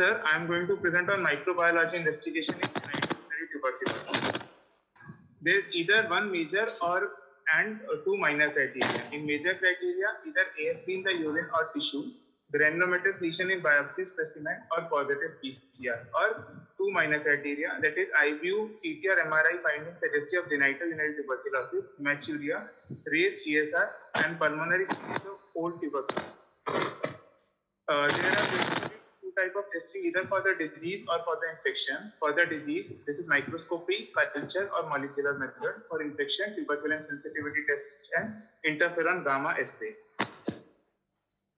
sir, I am going to present on microbiology investigation in genital tuberculosis. There is either one major and two minor criteria. In major criteria, either AFP in the urine or tissue, granulomatous lesion in biopsy specimen, or positive PCR. Or two minor criteria, that is IBU, CT or MRI finding suggestive of genital tuberculosis, hematuria, raised GSR, and pulmonary of old tuberculosis. There are basically two types of testing, either for the disease or for the infection. For the disease, this is microscopy, culture, or molecular method. For infection, tuberculin sensitivity test and interferon gamma assay.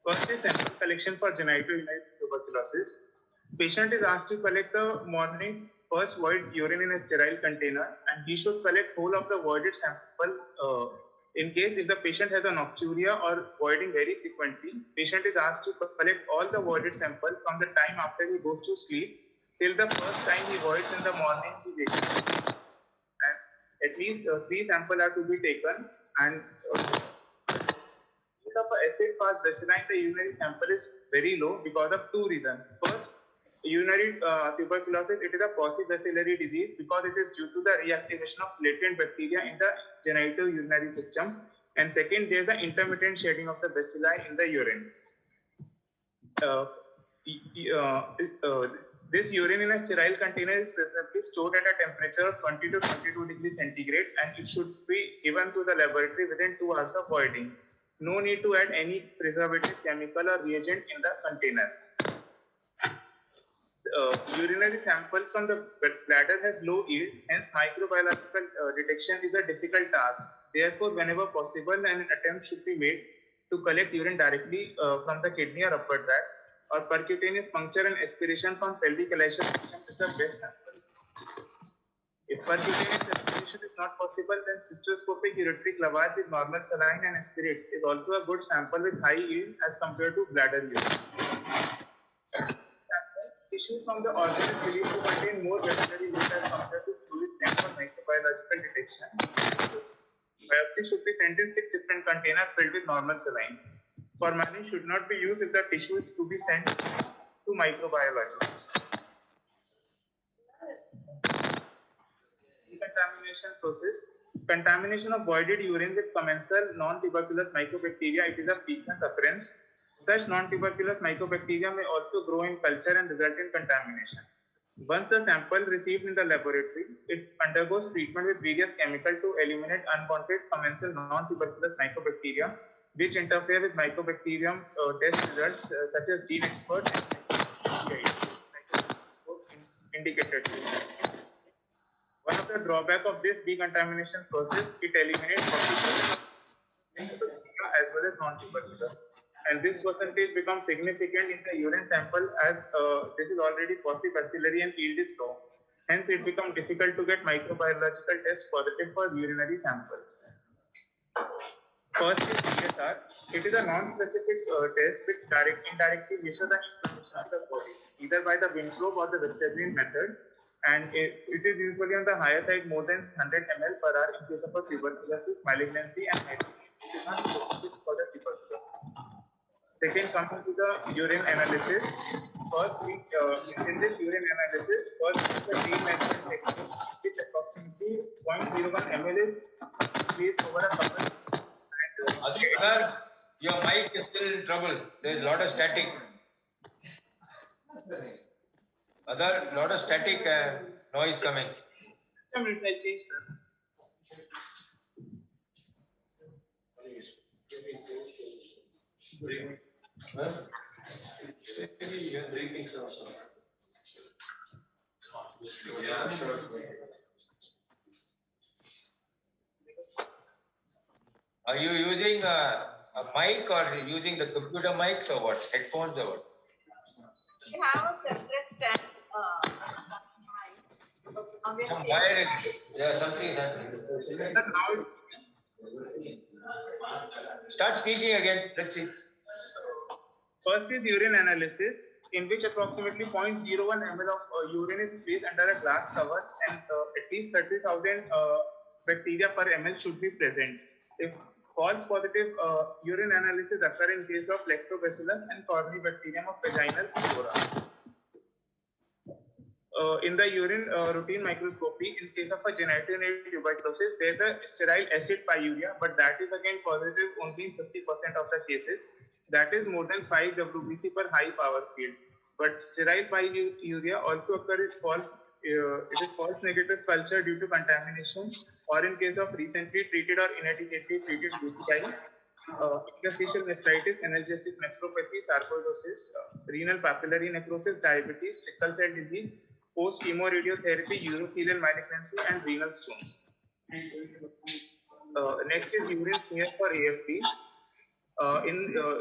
First is sample collection for genital tuberculosis. Patient is asked to collect the morning first void urine in a sterile container, and he should collect whole of the voided sample. In case if the patient has a nocturia or voiding very frequently, patient is asked to collect all the voided sample from the time after he goes to sleep till the first time he voids in the morning he wakes up. And at least 3 samples are to be taken, and of acid fast bacilli, the urinary sample is very low because of 2 reasons. First, urinary tuberculosis, it is a paucibacillary disease because it is due to the reactivation of latent bacteria in the genital urinary system. And second, there is the intermittent shedding of the bacilli in the urine. This urine in a sterile container is preferably stored at a temperature of 20 to 22 degrees centigrade, and it should be given to the laboratory within 2 hours of voiding. No need to add any preservative, chemical, or reagent in the container. Urinary samples from the bladder has low yield, hence microbiological detection is a difficult task. Therefore, whenever possible, an attempt should be made to collect urine directly from the kidney or upper tract, or percutaneous puncture and aspiration from pelvic elation is the best sample. If percutaneous aspiration is not possible, then cystoscopic ureteric lavage with normal saline and aspirate is also a good sample with high yield as compared to bladder urine. Tissue from the organ is believed to contain more bacillary load as compared to fluid sent for microbiological detection. Biopsy should be sent in 6 different containers filled with normal saline. Formalin should not be used if the tissue is to be sent to microbiology. Decontamination process. Contamination of voided urine with commensal non-tuberculous mycobacteria, it is a frequent occurrence. Such non-tuberculous mycobacteria may also grow in culture and result in contamination. Once the sample received in the laboratory, it undergoes treatment with various chemicals to eliminate unwanted commensal non-tuberculous mycobacteria, which interfere with mycobacterium test results such as GeneXpert and indicated. One of the drawbacks of this decontamination process, it eliminates 40% as well as non-tuberculous. And this percentage becomes significant in the urine sample as this is already paucibacillary and yield is low. Hence, it becomes difficult to get microbiological tests positive for urinary samples. First is GSR. It is a non-specific test which indirectly measures the inflammation of the body, either by the Winthrop or the Vestagreen method. And it is usually on the higher side, more than 100 ml per hour in case of a tuberculosis, malignancy, and it is not specific for the tuberculosis. Second, coming to the urine analysis. First, in this urine analysis, first the D-measurement technique, which approximately 0.01 ml is placed over a couple. Adhikar, your mic is still in trouble. There is a lot of static. Azhar, a lot of static noise coming. Some minutes I changed that. Huh? Maybe breathing also. Yeah, sure. Are you using a mic or using the computer mics or what? Headphones or what? We have a separate stand. Some wire is, yeah, something is happening. Start speaking again. Let's see. First is urine analysis, in which approximately 0.01 ml of urine is placed under a glass cover, and at least 30,000 bacteria per ml should be present. If false positive urine analysis occur in case of lactobacillus and corynebacterium of vaginal flora. in the urine routine microscopy, in case of a generative tuberculosis, there is a sterile acid pyuria, but that is again positive only in 50% of the cases. That is more than 5 WBC per high power field. But sterile pyuria also occurs it is false negative culture due to contamination, or in case of recently treated or inadequately treated UTI, interstitial nephritis, analgesic nephropathy, sarcoidosis, renal papillary necrosis, diabetes, sickle cell disease, post-chemoradiotherapy, urothelial malignancy, and renal stones. Next is urine smear for AFP. In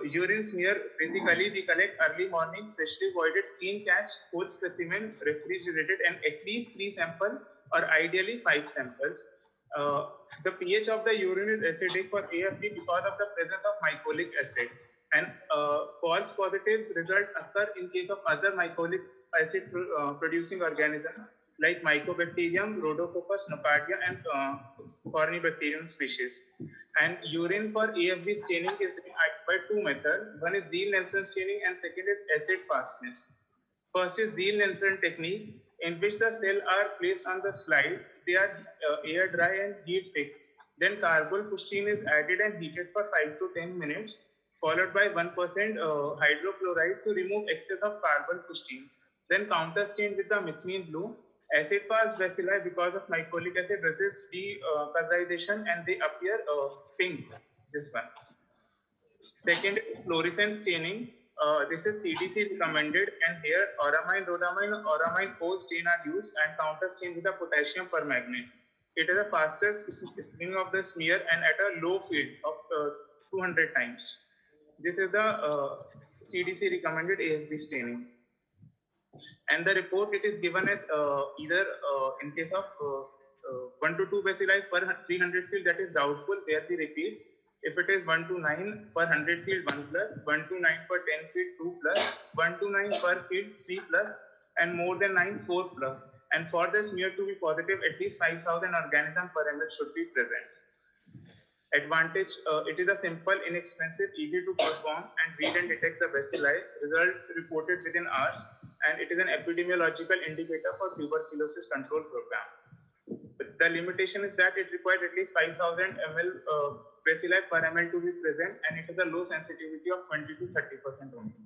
urine smear, basically we collect early morning, freshly voided, clean catch, whole specimen, refrigerated, and at least 3 samples or ideally 5 samples. The pH of the urine is acidic for AFP because of the presence of mycolic acid, and false positive result occur in case of other mycolic acid producing organisms like Mycobacterium, Rhodococcus, Nocardia, and Corynebacterium species. And urine for AFB staining is done by 2 methods. One is Zeal-Nelson staining and second is acid fastness. First is Zeal-Nelson technique, in which the cells are placed on the slide. They are air dry and heat fixed. Then carbol-fustine is added and heated for 5 to 10 minutes, followed by 1% hydrochloride to remove excess of carbol-fustine. Then counter-stained with the methylene blue. Acid-fast bacilli, because of mycolic acid, resist decolorization and they appear pink. This one. Second is fluorescent staining. This is CDC recommended, and here auramine, rhodamine, auramine O stain are used and counter stain with the potassium permanganate. It is the fastest staining of the smear and at a low field of 200 times. This is the CDC recommended AFB staining. And the report, it is given as either in case of 1 to 2 bacilli per 300 field, that is doubtful, there we repeat. If it is 1 to 9 per 100 field, 1 plus, 1 to 9 per 10 field, 2 plus, 1 to 9 per field, 3 plus, and more than 9, 4 plus. And for the smear to be positive, at least 5,000 organisms per ml should be present. Advantage, it is a simple, inexpensive, easy to perform and read and detect the bacilli. Result reported within hours, and it is an epidemiological indicator for tuberculosis control program. But the limitation is that it requires at least 5,000 ml bacilli per ml to be present, and it has a low sensitivity of 20 to 30% only.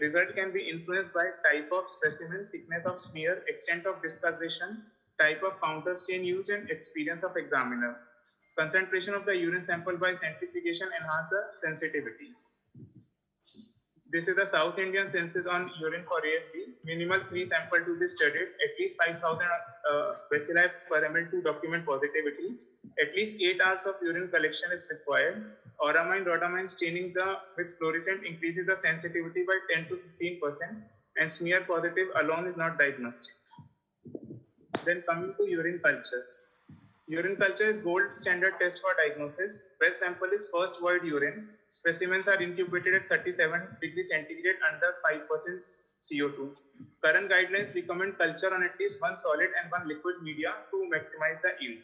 Result can be influenced by type of specimen, thickness of smear, extent of discoloration, type of counter stain used, and experience of examiner. Concentration of the urine sample by centrifugation enhance the sensitivity. This is the South Indian census on urine for AFB. Minimal 3 samples to be studied, at least 5,000 bacilli per ml to document positivity. At least 8 hours of urine collection is required. Auramine, rhodamine staining with fluorescent increases the sensitivity by 10 to 15%, and smear positive alone is not diagnostic. Then coming to urine culture. Urine culture is gold standard test for diagnosis. Best sample is first void urine. Specimens are incubated at 37 degrees centigrade under 5% CO2. Current guidelines recommend culture on at least 1 solid and 1 liquid media to maximize the yield.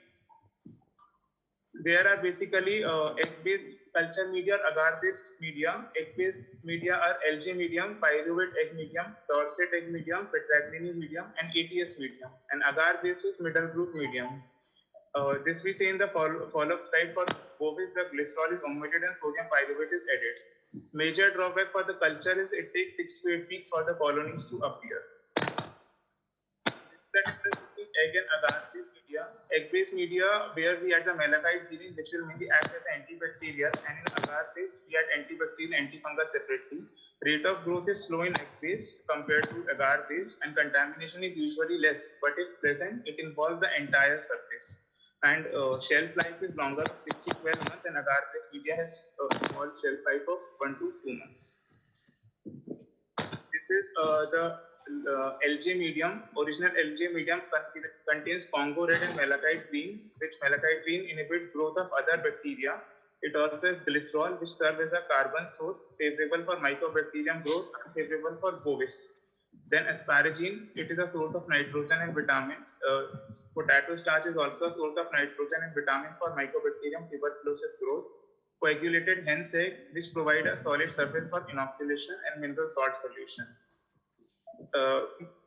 There are basically egg-based culture media or agar-based media. Egg-based media are Algae medium, pyruvate egg medium, Dorset egg medium, Petragnini medium, and ATS medium. And agar-based is middle group medium. This we say in the follow-up slide. For Bovis, the glycerol is omitted and sodium pyruvate is added. Major drawback for the culture is it takes 6 to 8 weeks for the colonies to appear. The difference between egg and agar-based media. Egg-based media, where we add the malachite gene, which will mainly act as antibacterial, and in agar-based, we add antibacterial, antifungal separately. Rate of growth is slow in egg-based compared to agar-based, and contamination is usually less, but if present, it involves the entire surface. And shelf life is longer, 6 to 12 months, and agar-based media has a small shelf life of 1 to 2 months. This is the Algae medium. Original Algae medium contains Congo red and malachite green, which malachite green inhibits growth of other bacteria. It also has glycerol, which serves as a carbon source, favorable for Mycobacterium growth and favorable for Bovis. Then asparagine, it is a source of nitrogen and vitamins. Potato starch is also a source of nitrogen and vitamin for Mycobacterium tuberculosis growth. Coagulated hen's egg, which provide a solid surface for inoculation, and mineral salt solution.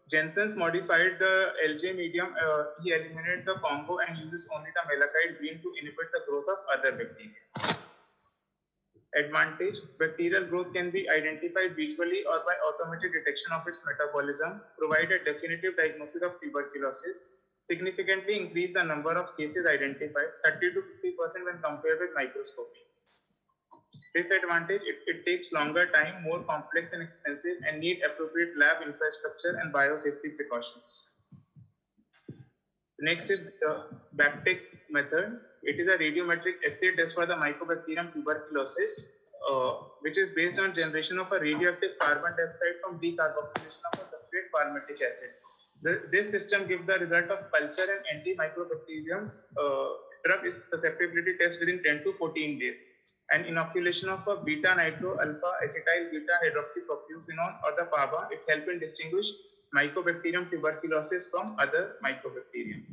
Jensen's modified the LJ medium. He eliminated the combo and uses only the malachite bean to inhibit the growth of other bacteria. Advantage: bacterial growth can be identified visually or by automated detection of its metabolism, provide a definitive diagnosis of tuberculosis, significantly increase the number of cases identified 30 to 50% when compared with microscopy. Disadvantage: it takes longer time, more complex and expensive, and need appropriate lab infrastructure and biosafety precautions. Next is the BACTEC method. It is a radiometric assay test for the Mycobacterium tuberculosis, which is based on generation of a radioactive carbon dioxide from decarboxylation of a substrate palmitic acid. This system gives the result of culture and anti-Mycobacterium drug susceptibility test within 10 to 14 days. And inoculation of a beta-nitro-alpha-acetyl-beta-hydroxypropionone or the PABA, it helps in distinguish Mycobacterium tuberculosis from other Mycobacterium.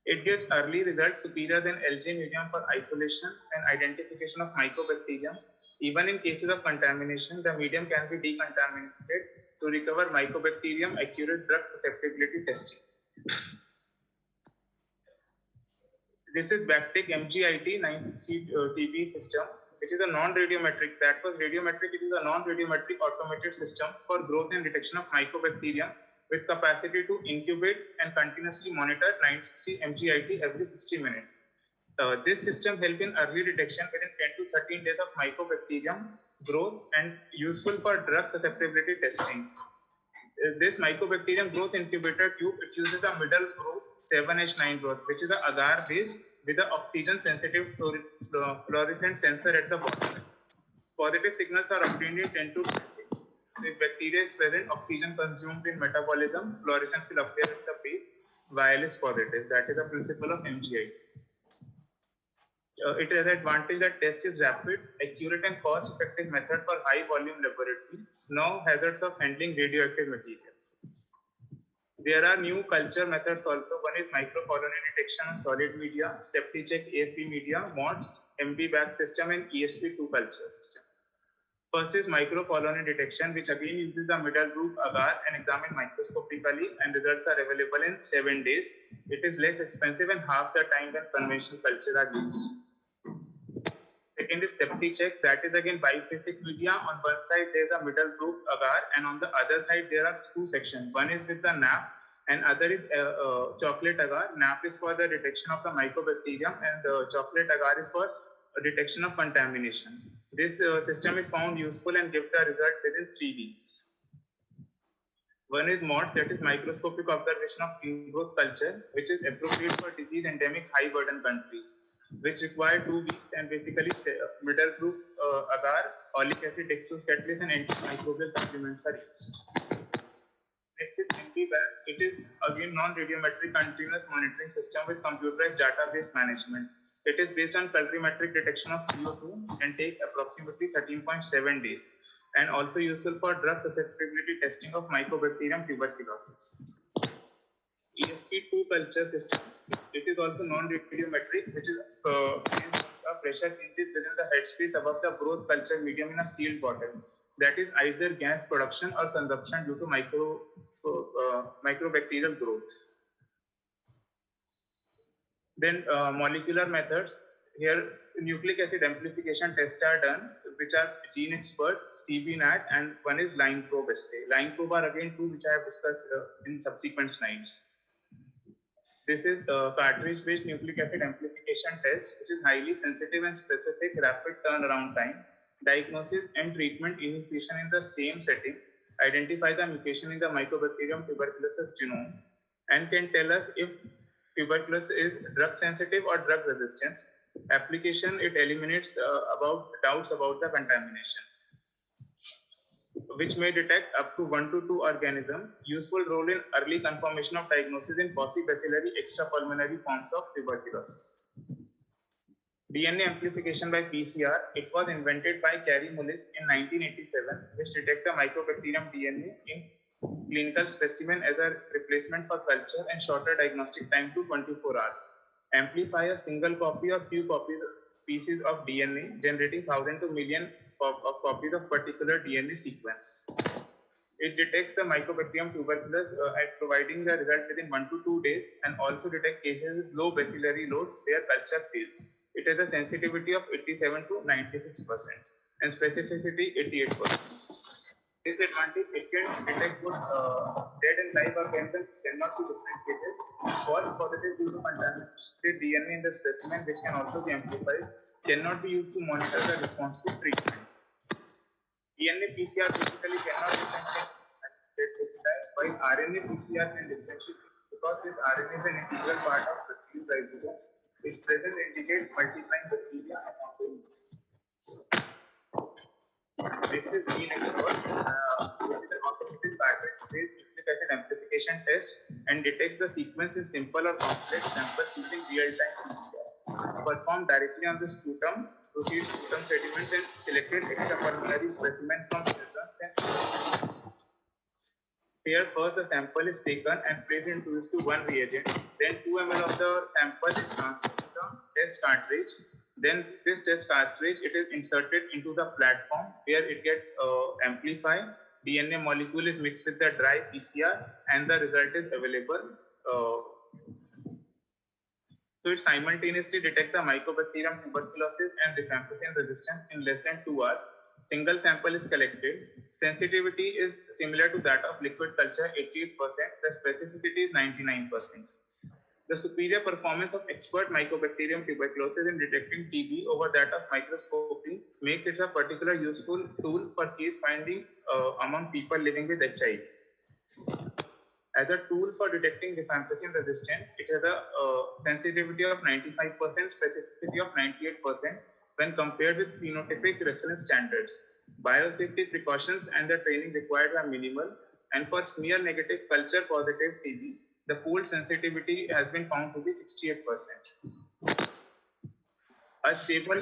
It gives early results superior than LJ medium for isolation and identification of Mycobacterium. Even in cases of contamination, the medium can be decontaminated to recover Mycobacterium accurate drug susceptibility testing. This is BACTEC MGIT 960 TB system, which is a non-radiometric. That was radiometric. It is a non-radiometric automated system for growth and detection of Mycobacterium with capacity to incubate and continuously monitor 960 MGIT every 60 minutes. This system helps in early detection within 10 to 13 days of Mycobacterium growth and useful for drug susceptibility testing. This Mycobacterium growth incubator tube, it uses a middle growth 7H9 growth, which is an agar based with an oxygen sensitive fluorescent sensor at the bottom. Positive signals are obtained in 10 to 12 days. If bacteria is present, oxygen consumed in metabolism, fluorescence will appear at the base, while is positive. That is the principle of MGI. It has an advantage that test is rapid, accurate and cost effective method for high volume laboratory. No hazards of handling radioactive material. There are new culture methods also. One is microcolony detection on solid media, SeptiCheck AFP media, MODS, MB-BAC system and ESP2 culture system. First is microcolony detection, which again uses the middle group agar and examined microscopically, and results are available in 7 days. It is less expensive and half the time than conventional cultures are used. Second is SeptiCheck. That is again biphasic media. On one side there is a middle group agar, and on the other side there are two sections. One is with the NAP and other is chocolate agar. NAP is for the detection of the Mycobacterium and chocolate agar is for detection of contamination. This system is found useful and gives the result within 3 weeks. One is MODS, that is microscopic observation of in-growth culture, which is appropriate for disease endemic high burden countries, which require 2 weeks, and basically middle group agar, oleic acid, dextrose catalase and antimicrobial supplements are used. Next is MB-BAC. It is again non-radiometric continuous monitoring system with computerized database management. It is based on colorimetric detection of CO2 and takes approximately 13.7 days, and also useful for drug susceptibility testing of Mycobacterium tuberculosis. ESP2 culture system. It is also non-radiometric, which is pressure changes within the headspace above the growth culture medium in a sealed bottle. That is either gas production or consumption due to microbacterial growth. Then molecular methods. Here nucleic acid amplification tests are done, which are GeneXpert, CBNAT, and one is line probe assay. Line probe are again two which I have discussed in subsequent slides. This is cartridge-based nucleic acid amplification test, which is highly sensitive and specific, rapid turnaround time, diagnosis and treatment initiation in the same setting, identify the mutation in the Mycobacterium tuberculosis genome, and can tell us if tuberculosis is drug sensitive or drug resistance. Application, it eliminates about doubts about the contamination, which may detect up to 1 to 2 organisms. Useful role in early confirmation of diagnosis in paucibacillary extrapulmonary forms of tuberculosis. DNA amplification by PCR. It was invented by Carey Mullis in 1987, which detects the Mycobacterium DNA in clinical specimen as a replacement for culture and shorter diagnostic time to 24 hours. Amplify a single copy or few pieces of DNA, generating 1,000 to million of copies of particular DNA sequence. It detects the Mycobacterium tuberculosis at providing the result within 1 to 2 days, and also detect cases with low bacillary load where culture fails. It has a sensitivity of 87 to 96% and specificity 88%. Disadvantage: it can detect both dead and live organisms, cannot be differentiated. False positive due to contaminated DNA in the specimen, which can also be amplified, cannot be used to monitor the response to treatment. DNA PCR basically cannot differentiate, while RNA PCR can differentiate because this RNA is an integral part of bacterial ribosome. Its presence indicates multiplying bacteria and organisms. This is gene expert, which is an automated pattern-based nucleic acid amplification test and detect the sequence in simple or complex samples using real-time PCR. Performed directly on the sputum, proceeds sputum sediments and selected extrapulmonary specimen from children. Here, first the sample is taken and placed into 2:1 reagent. Then 2 ml of the sample is transferred to the test cartridge. Then this test cartridge, it is inserted into the platform where it gets amplified. DNA molecule is mixed with the dry PCR and the result is available. So it simultaneously detects the Mycobacterium tuberculosis and rifampicin resistance in less than 2 hours. Single sample is collected. Sensitivity is similar to that of liquid culture, 88%. The specificity is 99%. The superior performance of expert Mycobacterium tuberculosis in detecting TB over that of microscopy makes it a particularly useful tool for case finding among people living with HIV. As a tool for detecting rifampicin resistance, it has a sensitivity of 95%, specificity of 98% when compared with phenotypic reference standards. Biosafety precautions and the training required are minimal, and for smear negative culture positive TB, the pooled sensitivity has been found to be 68%. A stable,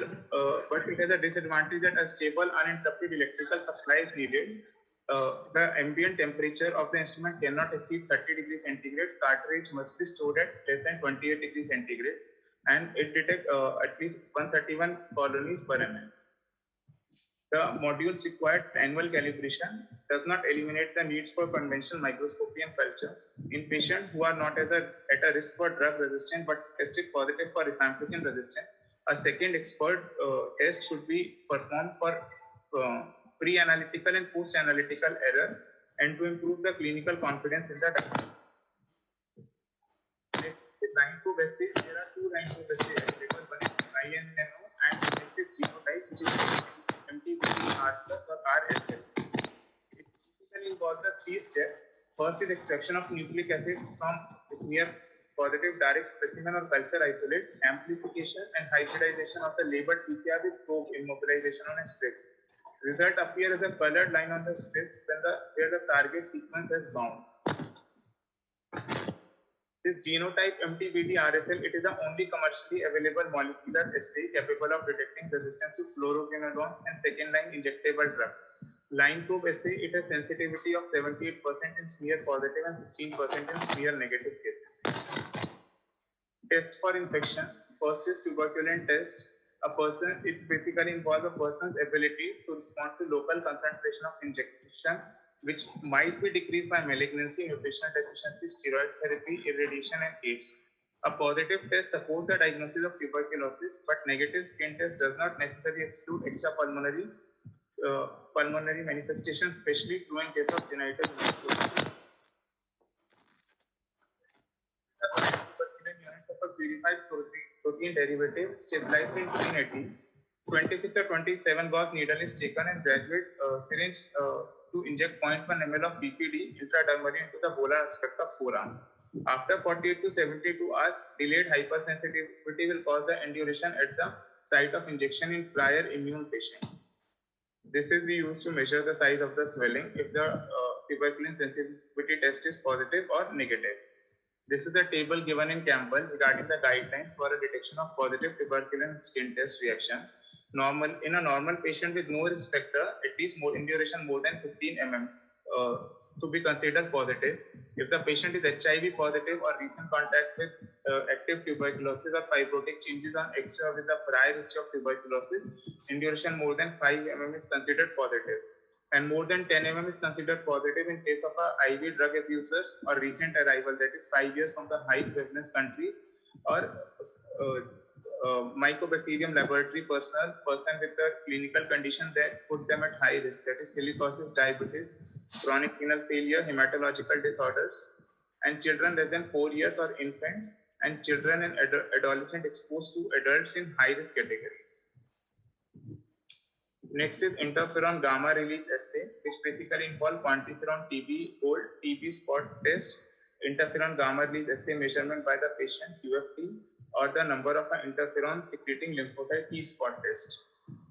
but it has a disadvantage that a stable uninterrupted electrical supply is needed. The ambient temperature of the instrument cannot exceed 30 degrees centigrade. Cartridge must be stored at less than 28 degrees centigrade, and it detects at least 131 colonies per mm. The modules required annual calibration does not eliminate the needs for conventional microscopy and culture. In patients who are not at a risk for drug resistance but tested positive for rifampicin resistance, a second expert test should be performed for pre-analytical and post-analytical errors and to improve the clinical confidence in the diagnosis. Line probe assays, there are 2 line probe assays available. One is INNO and selective genotype, which is MTBD-R+ or RSL. It typically involves the 3 steps. First is extraction of nucleic acid from smear positive direct specimen or culture isolate, amplification and hybridization of the labeled PCR with probe immobilization on a strip. Result appears as a colored line on the strips where the target sequence is bound. This genotype MTBD-RSL, it is the only commercially available molecular assay capable of detecting resistance to fluoroquinolones and second-line injectable drugs. Line probe assay, it has sensitivity of 78% in smear positive and 16% in smear negative cases. Test for infection. First is tuberculin test. It basically involves a person's ability to respond to local concentration of injection, which might be decreased by malignancy, nutritional deficiency, steroid therapy, irradiation, and AIDS. A positive test supports the diagnosis of tuberculosis, but negative skin test does not necessarily exclude extrapulmonary pulmonary manifestations, especially true in case of genital tuberculosis. Tuberculin units of a purified protein derivative stabilized in 1980. 26 or 27 gauge needle is taken and graduate syringe to inject 0.1 ml of BPD intradermally into the volar aspect of forearm. After 48 to 72 hours, delayed hypersensitivity will cause the induration at the site of injection in prior immune patient. This is used to measure the size of the swelling if the tuberculin sensitivity test is positive or negative. This is a table given in Campbell regarding the guidelines for a detection of positive tuberculin skin test reaction. In a normal patient with no risk factor, at least induration more than 15 mm to be considered positive. If the patient is HIV positive or recent contact with active tuberculosis or fibrotic changes on X-ray with a prior history of tuberculosis in duration more than 5 mm is considered positive. And more than 10 mm is considered positive in case of a IV drug abusers or recent arrival, that is 5 years from the high prevalence countries, or Mycobacterium laboratory person with a clinical condition that put them at high risk, that is silicosis, diabetes, chronic renal failure, hematological disorders, and children less than 4 years or infants, and children and adolescents exposed to adults in high risk categories. Next is interferon gamma release assay, which basically involve quantiferon TB gold, TB spot test, interferon gamma release assay measurement by the patient QFT, or the number of an interferon secreting lymphocyte T spot test.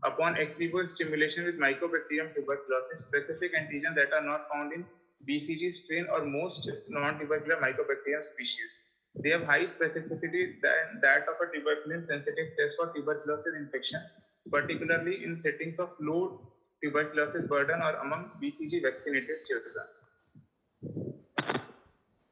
Upon ex vivo stimulation with Mycobacterium tuberculosis, specific antigens that are not found in BCG strain or most non-tubercular Mycobacterium species. They have high specificity than that of a tuberculin sensitive test for tuberculosis infection, particularly in settings of low tuberculosis burden or among BCG vaccinated children.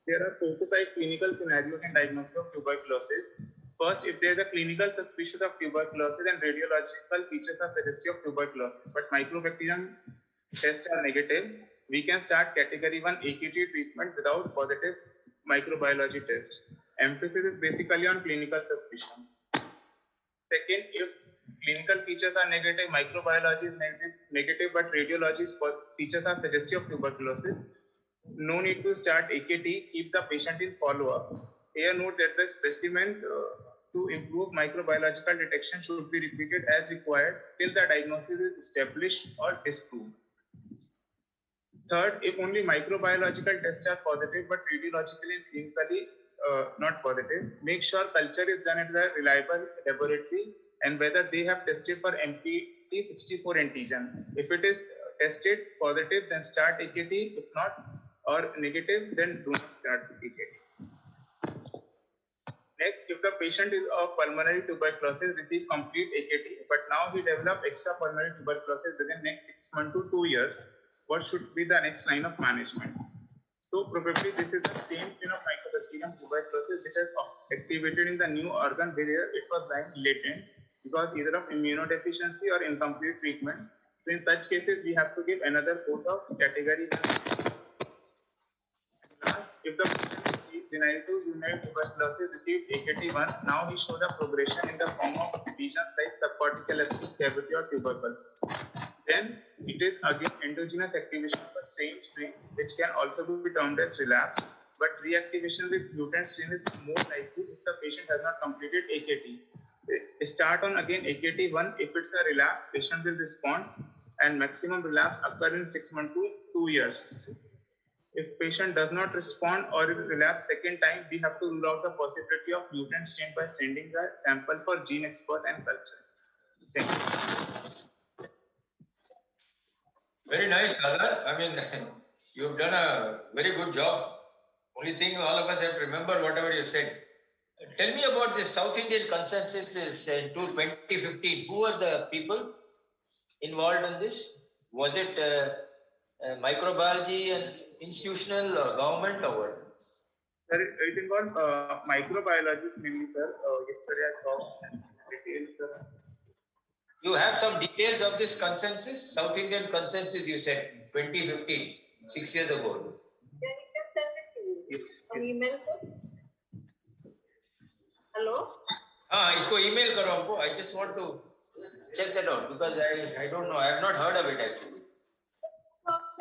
There are 4 to 5 clinical scenarios in diagnosis of tuberculosis. First, if there is a clinical suspicion of tuberculosis and radiological features are suggestive of tuberculosis, but Mycobacterium tests are negative, we can start category 1 AKT treatment without positive microbiology test. Emphasis is basically on clinical suspicion. Second, if clinical features are negative, microbiology is negative, but radiology features are suggestive of tuberculosis, no need to start AKT, keep the patient in follow-up. Here note that the specimen to improve microbiological detection should be repeated as required till the diagnosis is established or disproved. Third, if only microbiological tests are positive but radiologically and clinically not positive, make sure culture is done at the reliable laboratory and whether they have tested for MPT64 antigen. If it is tested positive, then start AKT. If not, or negative, then do not start AKT. Next, if the patient is of pulmonary tuberculosis, receive complete AKT, but now he developed extrapulmonary tuberculosis within next 6 months to 2 years, what should be the next line of management? So probably this is the same kind of Mycobacterium tuberculosis which has activated in the new organ where it was lying latent because either of immunodeficiency or incomplete treatment. So in such cases, we have to give another course of category 1. Last, if the patient received genital urinary tuberculosis, received AKT1, now he shows a progression in the form of lesions like subcortical abscess, cavity or tubercles. Then it is again endogenous activation of a strain which can also be termed as relapse, but reactivation with mutant strain is more likely if the patient has not completed AKT. Start on again AKT1. If it's a relapse, patient will respond and maximum relapse occur in 6 months to 2 years. If patient does not respond or is relapse second time, we have to rule out the possibility of mutant strain by sending the sample for gene expert and culture. Thank you. Very nice, Radha. I mean, you've done a very good job. Only thing all of us have to remember whatever you said. Tell me about this South Indian consensus in 2015. Who were the people involved in this? Was it microbiology and institutional or government or what? Sir, it involved microbiologists mainly, sir. Yesterday I saw details, sir. You have some details of this consensus? South Indian consensus, you said 2015, 6 years ago. Then you can send it to me. Yes. On email, sir. Hello? Isko email karo humko. I just want to check that out because I don't know. I have not heard of it actually.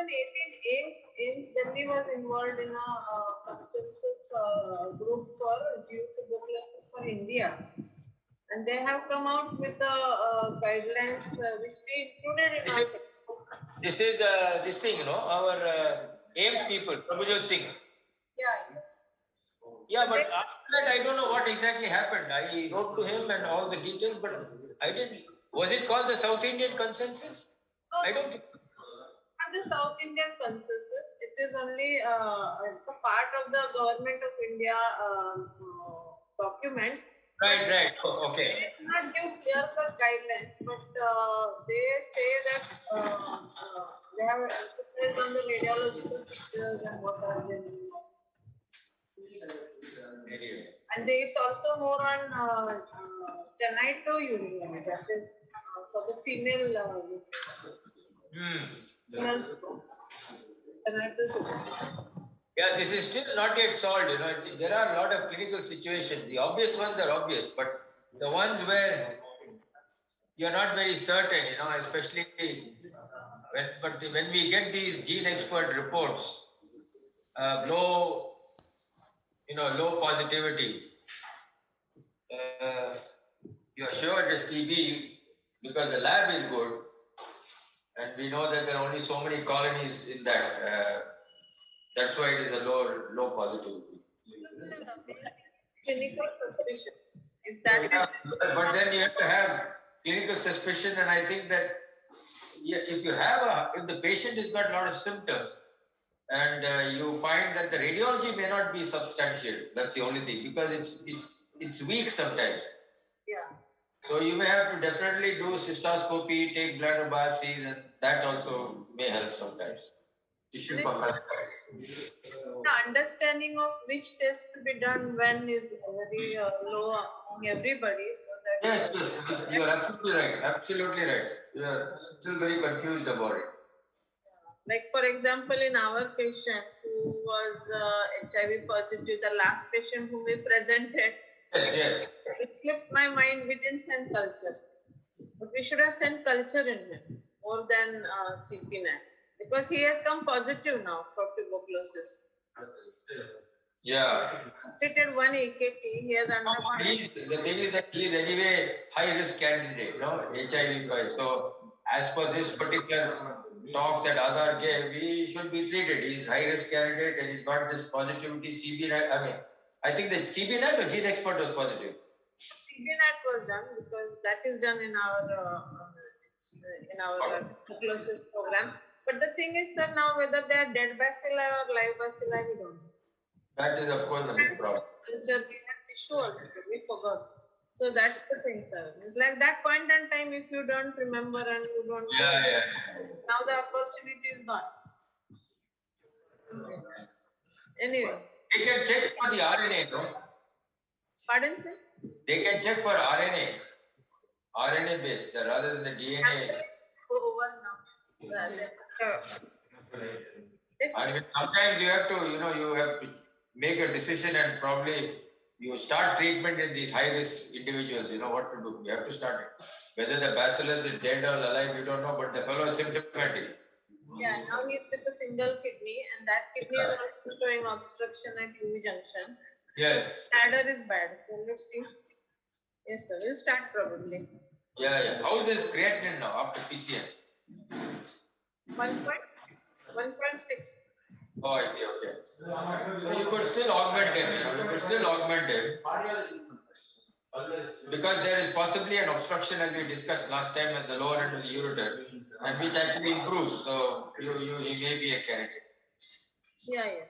2018, AIMS Delhi was involved in a consensus group for due tuberculosis for India. And they have come out with the guidelines which we included in our. This is this thing, you know, our AIMS people, Prabhujot Singh. Yeah. Yeah, but after that, I don't know what exactly happened. I wrote to him and all the details, but I didn't. Was it called the South Indian consensus? I don't think. And the South Indian consensus, it is only it's a part of the Government of India document. Right. Oh, okay. They do not give clear-cut guidelines, but they say that they have emphasized on the radiological features and what are they. And it's also more on genitourethria, that is for the female. Female genitourethria. Yeah, this is still not yet solved. There are a lot of clinical situations. The obvious ones are obvious, but the ones where you're not very certain, especially when we get these gene expert reports, low positivity, you're sure it is TB because the lab is good, and we know that there are only so many colonies in that. That's why it is a low positivity. Clinical suspicion. If that is But then you have to have clinical suspicion, and I think that if the patient has got a lot of symptoms, and you find that the radiology may not be substantial, that's the only thing, because it's weak sometimes. yeah. So you may have to definitely do cystoscopy, take blood or biopsies, and that also may help sometimes. Tissue for The understanding of which test to be done when is very low among everybody. So that Yes, you are absolutely right. Absolutely right. You are still very confused about it. Like for example, in our patient who was HIV positive, the last patient whom we presented, Yes. it slipped my mind. We didn't send culture, but we should have sent culture in him more than CPNAT, because he has come positive now for tuberculosis. Yeah. Treated one AKT, he has undergone. The thing is that he is anyway high risk candidate, HIV guy. So as per this particular talk that Aadhar gave, he should be treated. He is high risk candidate and he's got this positivity CBNAT. I think the CBNAT or gene expert was positive. CBNAT was done because that is done in our tuberculosis program. But the thing is, sir, now whether they are dead bacilli or live bacilli, we don't know. That is, of course, a big problem. Culture, we had tissue also, we forgot. So that's the thing, sir. It's like that point in time, if you don't remember and you don't know, Yeah. now the opportunity is gone. Anyway, They can check for the RNA, no? pardon, sir? They can check for RNA based rather than the DNA. Over now. And sometimes you have to make a decision and probably you start treatment in these high risk individuals. You know what to do. You have to start it. Whether the bacillus is dead or alive, you don't know, but the fellow is symptomatic. Yeah, now he is with a single kidney, and that kidney is also showing obstruction at UV junction. Yes. Bladder is bad. So let's see. Yes, sir. We'll start probably. Yeah. How is this creatinine now after PCN? 1.6. Oh, I see. Okay. So you could still augment him. Because there is possibly an obstruction, as we discussed last time, at the lower end of the ureter, and which actually improves. So you may be a candidate. Yeah.